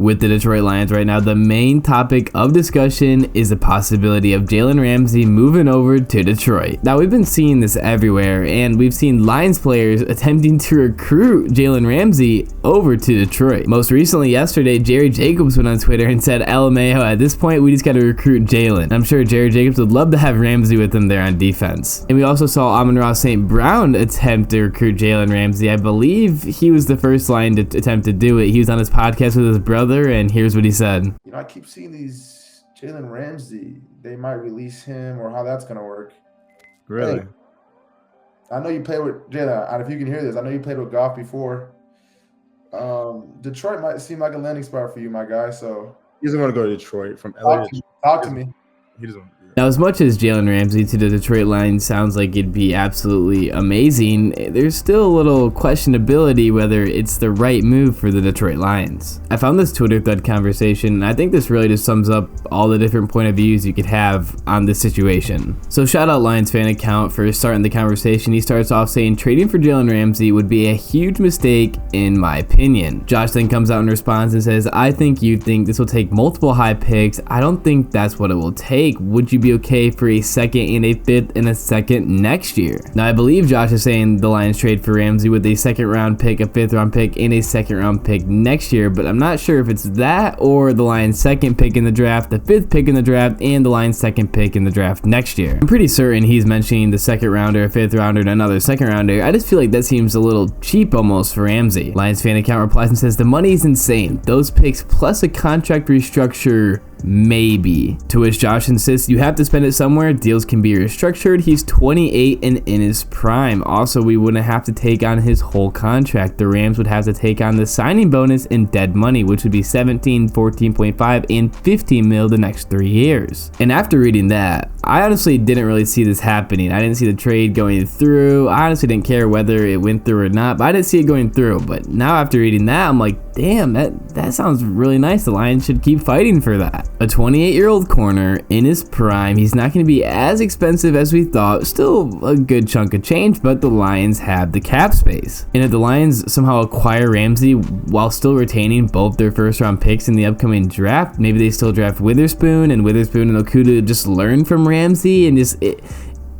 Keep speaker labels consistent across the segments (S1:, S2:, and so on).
S1: with the Detroit Lions right now. The main topic of discussion is the possibility of Jalen Ramsey moving over to Detroit. Now, we've been seeing this everywhere, and we've seen Lions players attempting to recruit Jalen Ramsey over to Detroit. Most recently, yesterday, Jerry Jacobs went on Twitter and said, LMAO, at this point, we just got to recruit Jalen. I'm sure Jerry Jacobs would love to have Ramsey with him there on defense. And we also saw Amon-Ra St. Brown attempt to recruit Jalen Ramsey. I believe he was the first Lion to attempt to do it. He was on his podcast with his brother, and here's what he said.
S2: You know, I keep seeing these Jalen Ramsey. They might release him, or how that's going to work.
S3: Really?
S2: Hey, I know you played with Jalen, and if you can hear this, I know you played with Goff before. Detroit might seem like a landing spot for you, my guy. So
S3: he doesn't want to go to Detroit from LA.
S2: Talk to me.
S3: He doesn't.
S1: Now, as much as Jalen Ramsey to the Detroit Lions sounds like it'd be absolutely amazing, there's still a little questionability whether it's the right move for the Detroit Lions. I found this Twitter thread conversation, and I think this really just sums up all the different point of views you could have on this situation. So shout out Lions fan account for starting the conversation. He starts off saying, trading for Jalen Ramsey would be a huge mistake in my opinion. Josh then comes out in response and says, I think you think this will take multiple high picks. I don't think that's what it will take. Would you be okay for a second and a fifth and a second next year? Now, I believe Josh is saying the Lions trade for Ramsey with a second round pick, a fifth round pick, and a second round pick next year, but I'm not sure if it's that or the Lions second pick in the draft, the fifth pick in the draft, and the Lions second pick in the draft next year. I'm pretty certain he's mentioning the second rounder, a fifth rounder, and another second rounder. I just feel like that seems a little cheap almost for Ramsey. Lions fan account replies and says, the money's insane. Those picks plus a contract restructure, maybe. To which Josh insists you have to spend it somewhere. Deals can be restructured. He's 28 and in his prime. Also, we wouldn't have to take on his whole contract. The Rams would have to take on the signing bonus and dead money, which would be 17, 14.5, and 15 mil the next 3 years. And after reading that, I honestly didn't really see this happening. I didn't see the trade going through. I honestly didn't care whether it went through or not, but I didn't see it going through. But now after reading that, I'm like, damn, that sounds really nice. The Lions should keep fighting for that. A 28-year-old corner in his prime. He's not going to be as expensive as we thought. Still a good chunk of change, but the Lions have the cap space. And if the Lions somehow acquire Ramsey while still retaining both their first-round picks in the upcoming draft, maybe they still draft Witherspoon and Okudah just learn from Ramsey and just...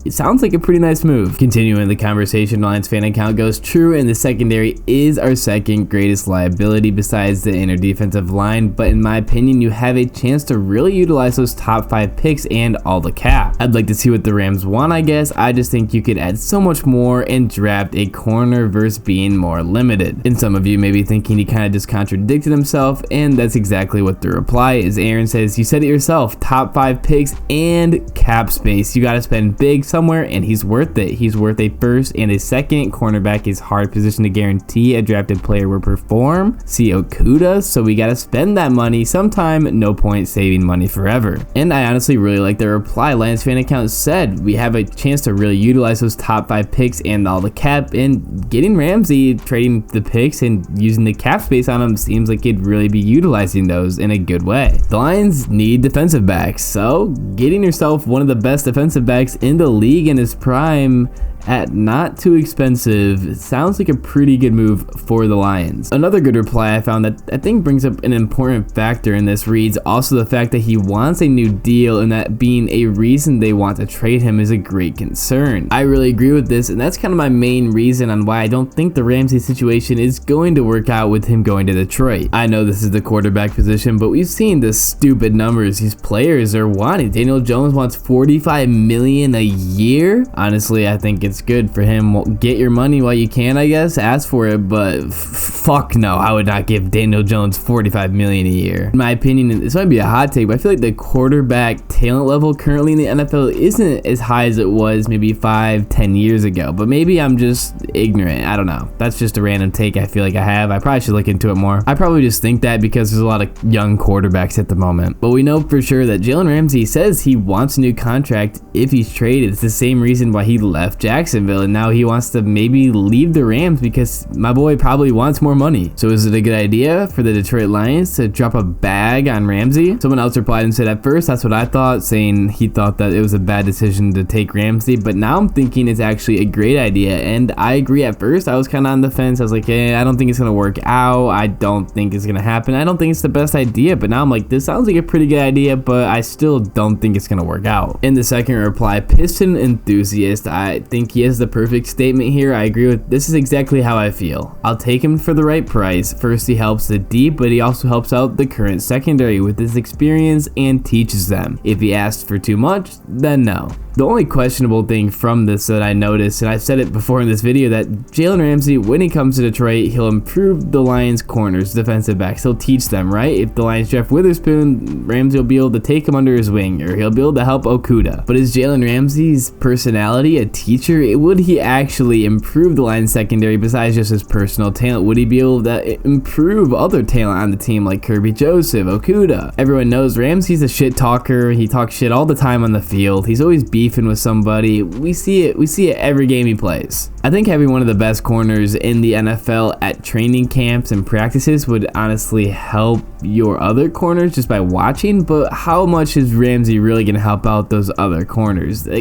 S1: It sounds like a pretty nice move. Continuing the conversation, Lions fan account goes, true, and the secondary is our second greatest liability besides the inner defensive line, but in my opinion, you have a chance to really utilize those top 5 picks and all the cap. I'd like to see what the Rams want, I guess. I just think you could add so much more and draft a corner versus being more limited. And some of you may be thinking he kind of just contradicted himself, and that's exactly what the reply is. Aaron says, you said it yourself, top 5 picks and cap space. You got to spend big somewhere, and he's worth it. He's worth a first and a second. Cornerback is hard position to guarantee a drafted player will perform. See Okudah, so we got to spend that money sometime. No point saving money forever. And I honestly really like the reply. Lions fan account said we have a chance to really utilize those top 5 picks and all the cap, and getting Ramsey, trading the picks and using the cap space on him seems like he'd really be utilizing those in a good way. The Lions need defensive backs, so getting yourself one of the best defensive backs in the league in his prime at not too expensive, it sounds like a pretty good move for the Lions. Another good reply I found that I think brings up an important factor in this reads, also the fact that he wants a new deal and that being a reason they want to trade him is a great concern. I really agree with this, and that's kind of my main reason on why I don't think the Ramsey situation is going to work out with him going to Detroit. I know this is the quarterback position, but we've seen the stupid numbers these players are wanting. Daniel Jones wants $45 million a year. Honestly, I think it's good for him. Get your money while you can, I guess. Ask for it, but fuck no, I would not give Daniel Jones $45 million a year. In my opinion, this might be a hot take, but I feel like the quarterback talent level currently in the NFL isn't as high as it was maybe 5-10 years ago, but maybe I'm just ignorant. I don't know. That's just a random take I feel like I have. I probably should look into it more. I probably just think that because there's a lot of young quarterbacks at the moment, but we know for sure that Jalen Ramsey says he wants a new contract if he's traded. It's the same reason why he left Jacksonville. Jacksonville, and now he wants to maybe leave the Rams because my boy probably wants more money. So is it a good idea for the Detroit Lions to drop a bag on Ramsey? Someone else replied and said, at first that's what I thought, saying he thought that it was a bad decision to take Ramsey, but now I'm thinking it's actually a great idea. And I agree. At first I was kind of on the fence. I was like, I don't think it's gonna work out. I don't think it's gonna happen. I don't think it's the best idea. But now I'm like, this sounds like a pretty good idea, but I still don't think it's gonna work out. In the second reply, Piston Enthusiast, I think he has the perfect statement here. I agree with this. Is exactly how I feel. I'll take him for the right price. First, he helps the deep, but he also helps out the current secondary with his experience and teaches them. If he asks for too much, then no. The only questionable thing from this that I noticed, and I've said it before in this video, that Jalen Ramsey, when he comes to Detroit, he'll improve the Lions corners, defensive backs. He'll teach them, right? If the Lions draft Witherspoon, Ramsey will be able to take him under his wing, or he'll be able to help Okudah. But is Jalen Ramsey's personality a teacher? Would he actually improve the Lions secondary besides just his personal talent? Would he be able to improve other talent on the team like Kirby Joseph, Okudah? Everyone knows Ramsey's a shit talker. He talks shit all the time on the field. He's always beefing with somebody. We see it every game he plays. I think having one of the best corners in the NFL at training camps and practices would honestly help your other corners just by watching, but how much is Ramsey really going to help out those other corners? I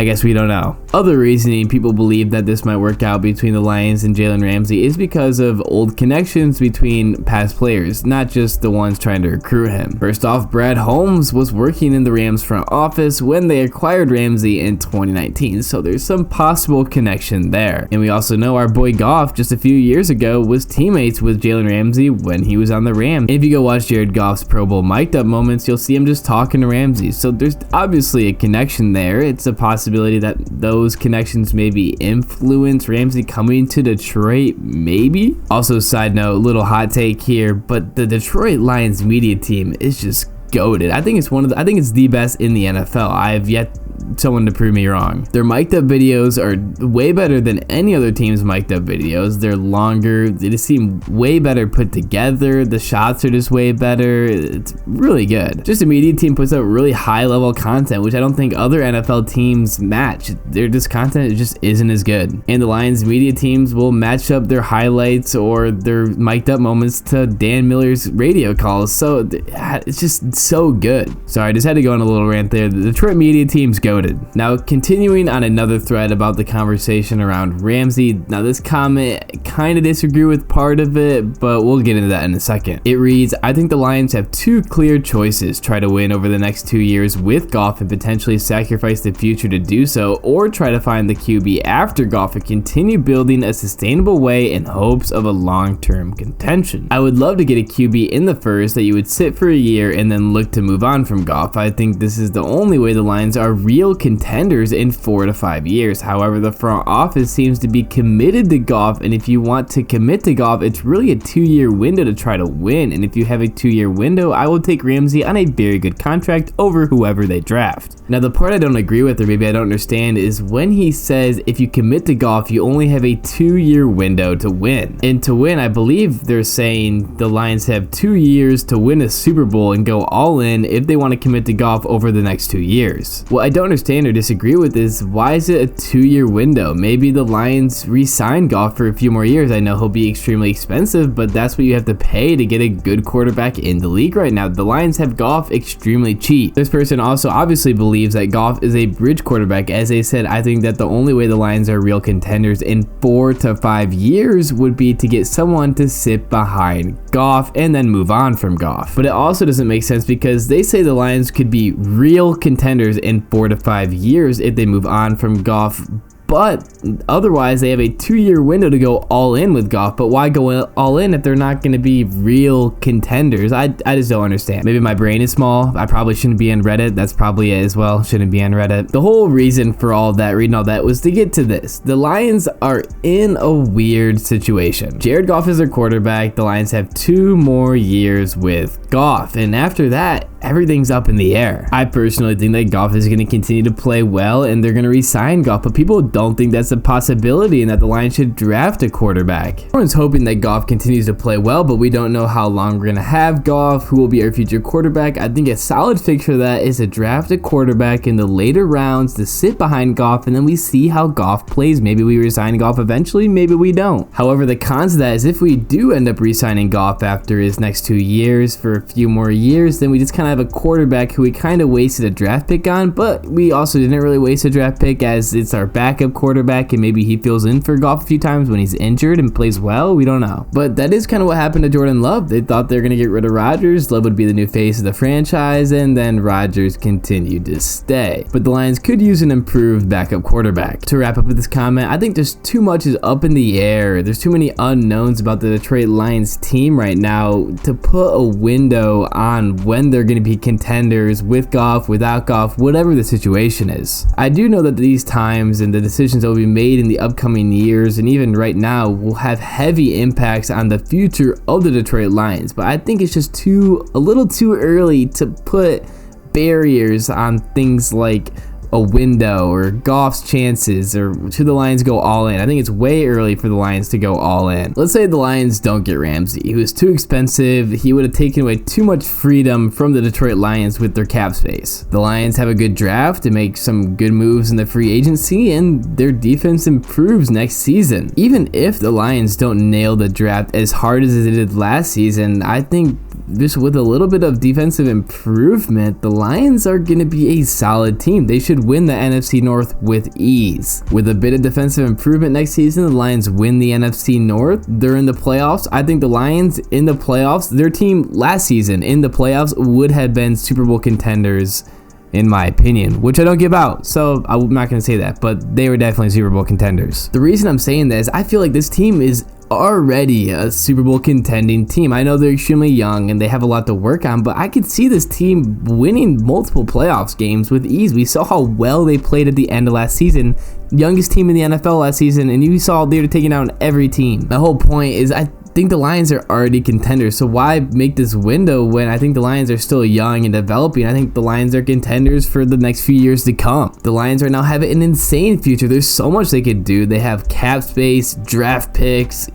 S1: guess we don't know. Other reasoning people believe that this might work out between the Lions and Jalen Ramsey is because of old connections between past players, not just the ones trying to recruit him. First off, Brad Holmes was working in the Rams front office when they acquired Ramsey in 2019, so there's some possible connection there. And we also know our boy Goff just a few years ago was teammates with Jalen Ramsey when he was on the Rams. And if you go watch Jared Goff's Pro Bowl mic'd up moments, you'll see him just talking to Ramsey. So there's obviously a connection there. It's a possibility that those connections maybe influence Ramsey coming to Detroit, maybe. Also, side note, little hot take here, but the Detroit Lions media team is just goated. I think it's the best in the NFL. I have yet someone to prove me wrong. Their mic'd up videos are way better than any other team's mic'd up videos. They're longer. They just seem way better put together. The shots are just way better. It's really good. Just a media team puts out really high level content, which I don't think other NFL teams match. Their just content just isn't as good. And the Lions media teams will match up their highlights or their mic'd up moments to Dan Miller's radio calls. So it's just so good. Sorry, I just had to go on a little rant there. The Detroit media team's goated. Now, continuing on another thread about the conversation around Ramsey. Now, this comment kind of disagree with part of it, but we'll get into that in a second. It reads, I think the Lions have two clear choices. Try to win over the next 2 years with Goff and potentially sacrifice the future to do so, or try to find the QB after Goff and continue building a sustainable way in hopes of a long-term contention. I would love to get a QB in the first that you would sit for a year and then look to move on from Goff. I think this is the only way the Lions are real contenders in 4 to 5 years. However, the front office seems to be committed to Goff, and if you want to commit to Goff, it's really a 2-year window to try to win. And if you have a 2-year window, I will take Ramsey on a very good contract over whoever they draft. Now, the part I don't agree with, or maybe I don't understand, is when he says if you commit to Goff, you only have a 2-year window to win. And to win, I believe they're saying the Lions have 2 years to win a Super Bowl and go all in if they want to commit to Goff over the next 2 years. What I don't understand or disagree with is, why is it a 2-year window? Maybe the Lions re-sign Goff for a few more years. I know he'll be extremely expensive, but that's what you have to pay to get a good quarterback in the league right now. The Lions have Goff extremely cheap. This person also obviously believes that Goff is a bridge quarterback. As I said, I think that the only way the Lions are real contenders in 4 to 5 years would be to get someone to sit behind Goff and then move on from Goff. But it also doesn't make sense because they say the Lions could be real contenders in 4 to 5 years if they move on from Goff. But otherwise, they have a 2-year window to go all in with Goff. But why go all in if they're not going to be real contenders? I just don't understand. Maybe my brain is small. I probably shouldn't be on Reddit. That's probably it as well. Shouldn't be on Reddit. The whole reason for all that, reading all that, was to get to this. The Lions are in a weird situation. Jared Goff is their quarterback. The Lions have 2 more years with Goff. And after that, everything's up in the air. I personally think that Goff is going to continue to play well and they're going to re-sign Goff, but people don't think that's a possibility and that the Lions should draft a quarterback. Everyone's hoping that Goff continues to play well, but we don't know how long we're going to have Goff, who will be our future quarterback. I think a solid fix for that is to draft a quarterback in the later rounds to sit behind Goff, and then we see how Goff plays. Maybe we resign Goff eventually, maybe we don't. However, the cons of that is if we do end up re-signing Goff after his next 2 years for a few more years, then we just kind of have a quarterback who we kind of wasted a draft pick on, but we also didn't really waste a draft pick as it's our backup quarterback and maybe he fills in for Goff a few times when he's injured and plays well. We don't know. But that is kind of what happened to Jordan Love. They thought they were going to get rid of Rodgers. Love would be the new face of the franchise, and then Rodgers continued to stay. But the Lions could use an improved backup quarterback. To wrap up with this comment, I think just too much is up in the air. There's too many unknowns about the Detroit Lions team right now to put a window on when they're going to be contenders with Goff, without Goff, whatever the situation is. I do know that these times and the decisions that will be made in the upcoming years and even right now will have heavy impacts on the future of the Detroit Lions, but I think it's just a little too early to put barriers on things like a window or Goff's chances, or should the Lions go all in. I think it's way early for the Lions to go all in. Let's say the Lions don't get Ramsey. He was too expensive. He would have taken away too much freedom from the Detroit Lions with their cap space. The Lions have a good draft to make some good moves in the free agency, and their defense improves next season. Even if the Lions don't nail the draft as hard as they did last season, I think just with a little bit of defensive improvement, the Lions are going to be a solid team. They should win the NFC North with ease. With a bit of defensive improvement next season, the Lions win the NFC North. They're in the playoffs. I think the Lions in the playoffs, their team last season in the playoffs would have been Super Bowl contenders, in my opinion, which I don't give out, so I'm not going to say that, but they were definitely Super Bowl contenders. The reason I'm saying that is I feel like this team is already a Super Bowl contending team. I know they're extremely young and they have a lot to work on, but I could see this team winning multiple playoffs games with ease. We saw how well they played at the end of last season. Youngest team in the NFL last season, and you saw they were taking out every team. The whole point is I think the Lions are already contenders, so why make this window when I think the Lions are still young and developing? I think the Lions are contenders for the next few years to come. The Lions right now have an insane future. There's so much they could do. They have cap space, draft picks,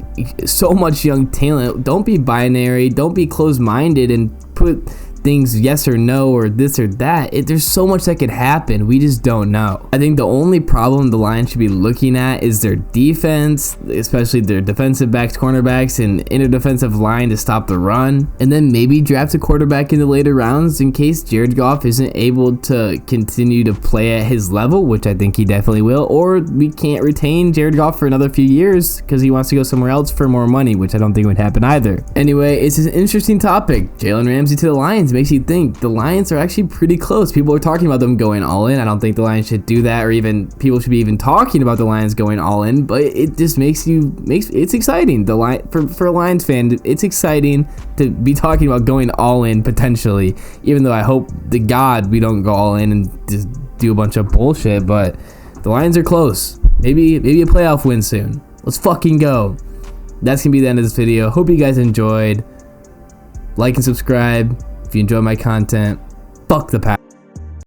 S1: so much young talent. Don't be binary. Don't be closed-minded and put things yes or no or this or that. There's so much that could happen. We just don't know. I think the only problem the Lions should be looking at is their defense, especially their defensive backs, cornerbacks, and inner defensive line to stop the run. And then maybe draft a quarterback in the later rounds in case Jared Goff isn't able to continue to play at his level, which I think he definitely will, or we can't retain Jared Goff for another few years because he wants to go somewhere else for more money, which I don't think would happen either. Anyway, it's an interesting topic. Jalen Ramsey to the Lions makes you think the Lions are actually pretty close. People are talking about them going all in. I don't think the Lions should do that, or even people should be even talking about the Lions going all in, but it just makes it's exciting. For a Lions fan, it's exciting to be talking about going all in potentially, even though I hope to God we don't go all in and just do a bunch of bullshit, but the Lions are close. Maybe a playoff win soon. Let's fucking go. That's gonna be the end of this video. Hope you guys enjoyed. Like and subscribe if you enjoy my content. Fuck the Pack.